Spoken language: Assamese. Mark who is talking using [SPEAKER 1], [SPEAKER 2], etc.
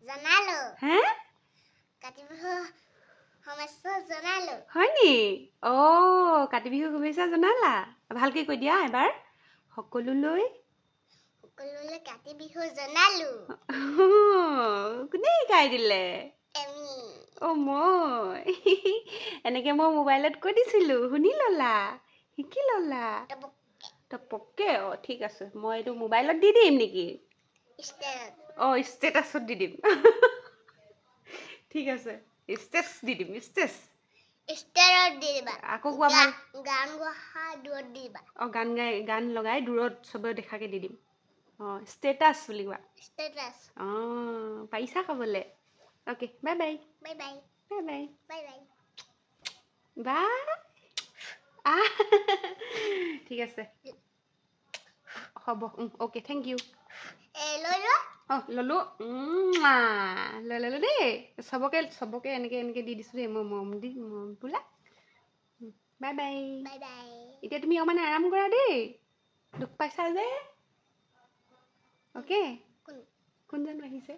[SPEAKER 1] জনালো
[SPEAKER 2] হে
[SPEAKER 1] কাতি বিহু সমস্যা জনালো
[SPEAKER 2] হয় নি কাতি বিহু শুভেচ্ছা জনালা ভালকে কৈ দিয়া এবাৰ সকলোলৈ
[SPEAKER 1] কাতি বিহু জনালো
[SPEAKER 2] কোনে গাই দিলে
[SPEAKER 1] এমি
[SPEAKER 2] মই এনেকে মই মোবাইলত কৈ দিছিলোঁ শুনি ল'লা শিকি ল'লা টপকে ঠিক আছে মই এইটো মোবাইলত দি দিম নেকি ষ্টেটাছত দি দিম ঠিক আছে ষ্টেটাছ দি দিম ষ্টেটাছ
[SPEAKER 1] ষ্টেৰত দিবা
[SPEAKER 2] আকৌ কোৱা ভাল
[SPEAKER 1] গান গোৱা দূৰত দিবা
[SPEAKER 2] গান লগাই দূৰত চবে দেখাকে দি দিম ষ্টেটাছ বুলি কোৱা
[SPEAKER 1] ষ্টেটাছ
[SPEAKER 2] পাৰিছা ক'বলৈ okay bye bye
[SPEAKER 1] bye bye
[SPEAKER 2] bye bye
[SPEAKER 1] bye bye
[SPEAKER 2] bye ঠিক আছে হ'ব অ'কে থেংক ইউ
[SPEAKER 1] লৈ লোৱা
[SPEAKER 2] ল'লোঁ লৈ ল'লোঁ দেই চবকে এনেকৈ দি দিছোঁ দেই মই মৰম বোলা বাই বাই
[SPEAKER 1] বাই বাই
[SPEAKER 2] এতিয়া তুমি অকণমান আৰাম কৰা দেই দুখ পাইছা যে অ'কে কোন জানো আহিছে